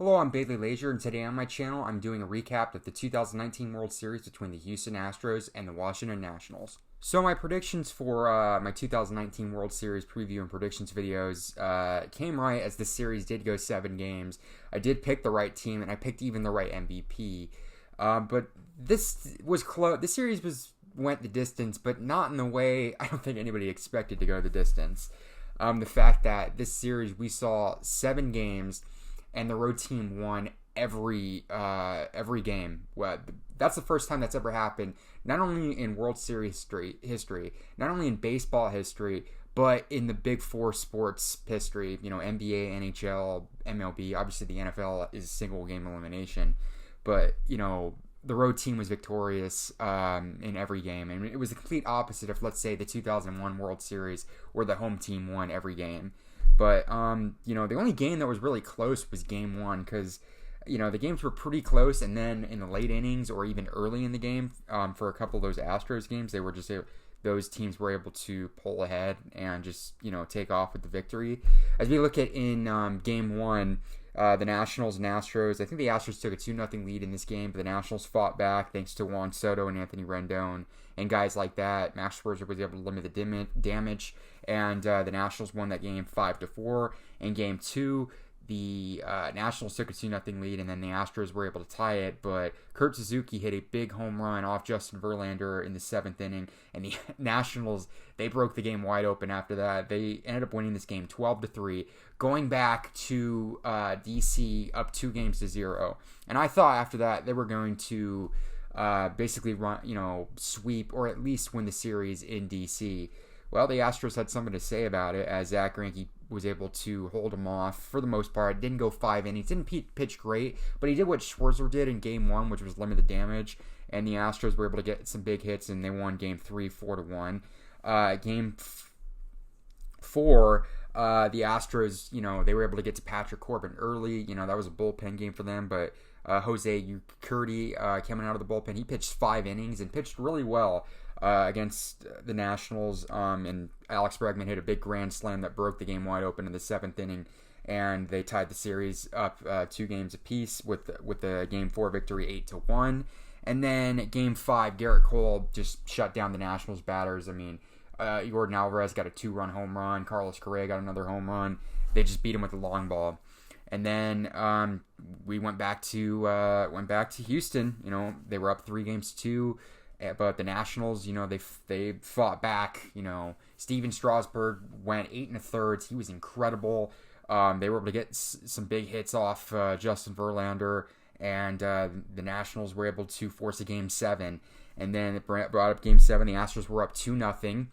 Hello, I'm Bailey Lazier, and today on my channel, I'm doing a recap of the 2019 World Series between the Houston Astros and the Washington Nationals. So my predictions for my 2019 World Series preview and predictions videos came right, as the series did go 7 games. I did pick the right team, and I picked even the right MVP. But this was close. This series went the distance, but not in the way I don't think anybody expected to go the distance. The fact that this series we saw 7 games, and the road team won every game. Well, that's the first time that's ever happened, not only in World Series history, not only in baseball history, but in the Big Four sports history. NBA, NHL, MLB. Obviously, the NFL is single game elimination, but the road team was victorious in every game, and it was the complete opposite of, let's say, the 2001 World Series, where the home team won every game. But, the only game that was really close was Game 1, because, the games were pretty close, and then in the late innings or even early in the game, for a couple of those Astros games, they were just those teams were able to pull ahead and just, take off with the victory. As we look at in Game 1, the Nationals and Astros, I think the Astros took a 2-0 lead in this game, but the Nationals fought back thanks to Juan Soto and Anthony Rendon and guys like that. Max Scherzer was able to limit the damage, and the Nationals won that game 5-4. In Game 2, the Nationals took a 2-0 lead, and then the Astros were able to tie it, but Kurt Suzuki hit a big home run off Justin Verlander in the 7th inning, and the Nationals, they broke the game wide open after that. They ended up winning this game 12-3, going back to DC up 2-0. And I thought after that they were going to basically run, sweep, or at least win the series in DC. Well, the Astros had something to say about it, as Zack Greinke was able to hold them off for the most part. Didn't go 5 innings, didn't pitch great, but he did what Scherzer did in Game 1, which was limit the damage, and the Astros were able to get some big hits, and they won Game 3 4-1. Game 4, the Astros, they were able to get to Patrick Corbin early. That was a bullpen game for them, but Jose Urquidy coming out of the bullpen, he pitched 5 innings and pitched really well against the Nationals, and Alex Bregman hit a big grand slam that broke the game wide open in the 7th inning, and they tied the series up 2 games apiece with the Game 4 victory 8-1. And then Game 5, Garrett Cole just shut down the Nationals batters. I mean, Jordan Alvarez got a 2-run home run. Carlos Correa got another home run. They just beat him with the long ball. And then we went back to Houston. They were up 3-2, but the Nationals, they fought back. Steven Strasburg went 8 1/3. He was incredible. They were able to get some big hits off Justin Verlander, and the Nationals were able to force a Game 7. And then it brought up Game 7. The Astros were up 2-0.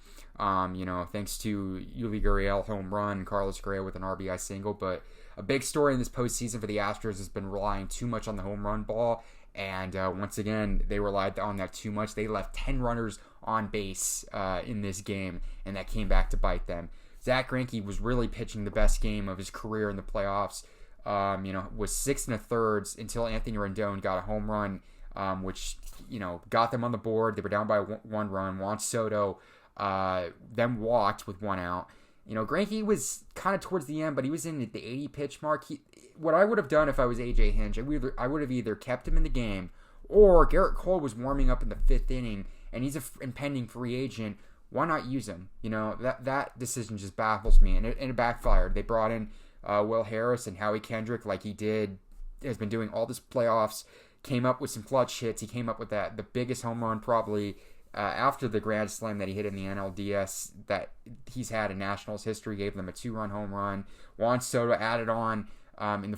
Thanks to Yuli Gurriel home run, Carlos Correa with an RBI single. But a big story in this postseason for the Astros has been relying too much on the home run ball. And once again, they relied on that too much. They left 10 runners on base in this game, and that came back to bite them. Zack Greinke was really pitching the best game of his career in the playoffs. Was 6 1/3 until Anthony Rendon got a home run, which got them on the board. They were down by 1 run. Juan Soto then walked with 1 out. Greinke was kind of towards the end, but he was in the 80 pitch mark. What I would have done if I was AJ Hinch, I would have either kept him in the game, or Garrett Cole was warming up in the 5th inning, and he's an impending free agent. Why not use him? That decision just baffles me, and it backfired. They brought in Will Harris and Howie Kendrick, like has been doing all this playoffs. Came up with some clutch hits. He came up with the biggest home run probably after the grand slam that he hit in the NLDS that he's had in Nationals history. Gave them a 2-run home run. Juan Soto added on in the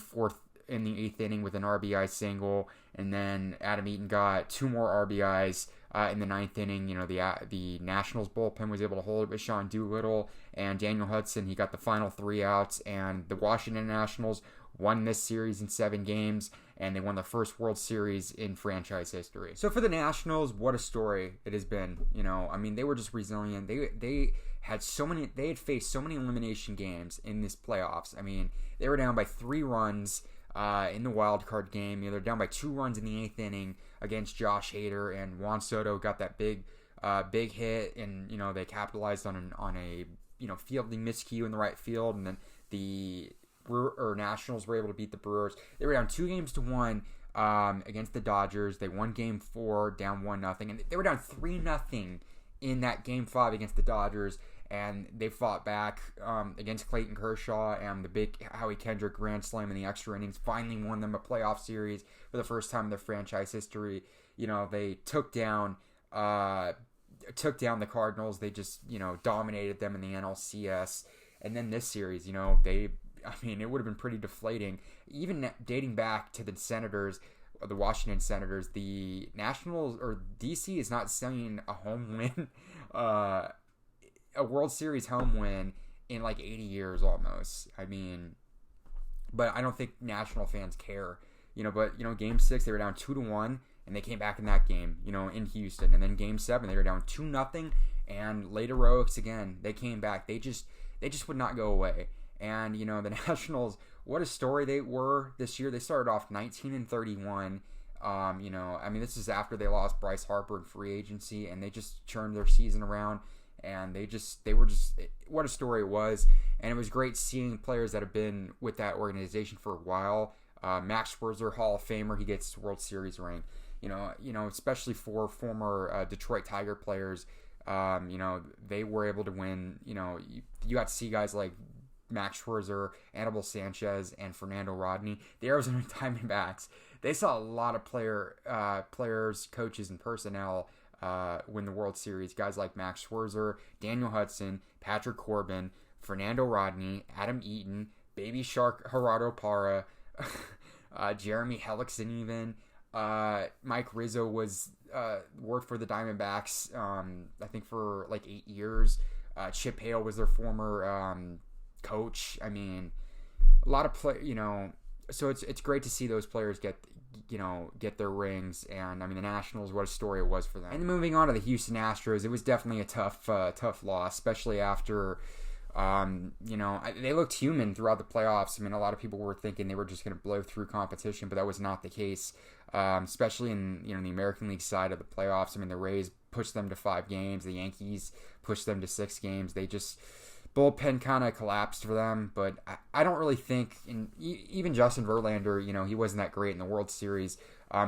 8th inning with an RBI single, and then Adam Eaton got 2 more RBIs in the 9th inning. The Nationals bullpen was able to hold it with Sean Doolittle and Daniel Hudson. He got the final 3 outs, and the Washington Nationals won this series in 7 games, and they won the first World Series in franchise history. So for the Nationals, what a story it has been. They were just resilient. They had faced so many elimination games in this playoffs. They were down by 3 runs in the wild card game. They're down by 2 runs in the 8th inning against Josh Hader, and Juan Soto got that big hit, and they capitalized on a fielding miscue in the right field, and then the Nationals were able to beat the Brewers. They were down 2-1 against the Dodgers. They won Game 4, down 1-0, and they were down 3-0 in that Game 5 against the Dodgers. And they fought back against Clayton Kershaw and the big Howie Kendrick grand slam in the extra innings. Finally won them a playoff series for the first time in their franchise history. They took down the Cardinals. They just dominated them in the NLCS. And then this series, it would have been pretty deflating. Even dating back to the Senators, the Washington Senators, the Nationals or DC is not seeing a home win, a World Series home win in like 80 years almost. But I don't think National fans care, Game 6 they were down 2-1 and they came back in that game, in Houston, and then Game 7 they were down 2-0 and late heroics again. They came back. They just would not go away. And the Nationals, what a story they were this year. They started off 19-31. This is after they lost Bryce Harper in free agency, and they just turned their season around. And they were just what a story it was. And it was great seeing players that have been with that organization for a while. Max Scherzer, Hall of Famer, he gets World Series ring. Especially for former Detroit Tiger players. They were able to win. You got to see guys like Max Scherzer, Anibal Sanchez, and Fernando Rodney. The Arizona Diamondbacks, they saw a lot of players, coaches, and personnel win the World Series. Guys like Max Scherzer, Daniel Hudson, Patrick Corbin, Fernando Rodney, Adam Eaton, Baby Shark Gerardo Parra, Jeremy Hellickson even. Mike Rizzo was worked for the Diamondbacks, I think for like 8 years. Chip Hale was their former coach. A lot of so it's great to see those players get their rings. And the Nationals, what a story it was for them. And moving on to the Houston Astros, it was definitely a tough loss, especially after they looked human throughout the playoffs. A lot of people were thinking they were just going to blow through competition, but that was not the case. Especially in the American League side of the playoffs. The Rays pushed them to 5 games. The Yankees pushed them to 6 games. They just bullpen kind of collapsed for them. But I don't really think, even Justin Verlander, he wasn't that great in the World Series.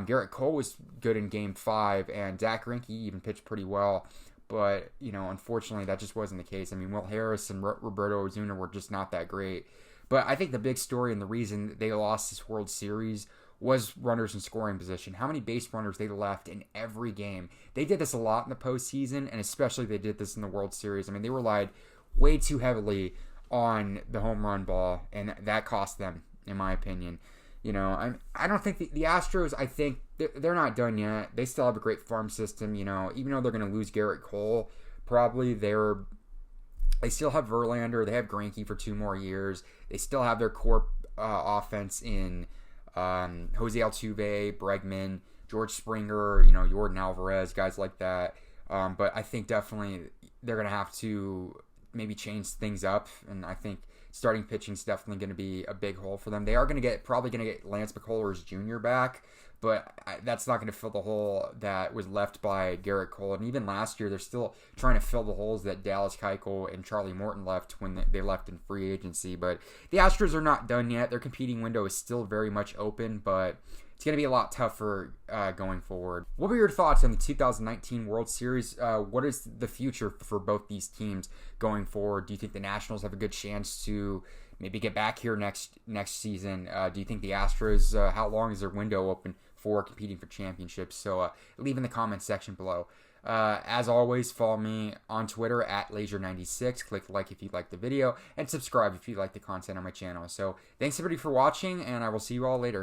Garrett Cole was good in Game 5, and Zach Greinke even pitched pretty well. But, unfortunately, that just wasn't the case. Will Harris and Roberto Ozuna were just not that great. But I think the big story and the reason they lost this World Series was runners in scoring position. How many base runners they left in every game. They did this a lot in the postseason, and especially they did this in the World Series. They relied way too heavily on the home run ball, and that cost them, in my opinion. I don't think the Astros, I think they're not done yet. They still have a great farm system, even though they're going to lose Garrett Cole, probably they still have Verlander. They have Greinke for 2 more years. They still have their core offense in Jose Altuve, Bregman, George Springer, Yordan Alvarez, guys like that. But I think definitely they're going to have to maybe change things up, and I think starting pitching is definitely going to be a big hole for them. They are probably going to get Lance McCullers Jr. back, but that's not going to fill the hole that was left by Garrett Cole. And even last year, they're still trying to fill the holes that Dallas Keuchel and Charlie Morton left when they left in free agency. But the Astros are not done yet. Their competing window is still very much open, but it's going to be a lot tougher going forward. What were your thoughts on the 2019 World Series? What is the future for both these teams going forward? Do you think the Nationals have a good chance to maybe get back here next season? Do you think the Astros, how long is their window open for competing for championships? So leave in the comments section below. As always, follow me on Twitter at Laser96. Click like if you like the video, and subscribe if you like the content on my channel. So thanks everybody for watching, and I will see you all later.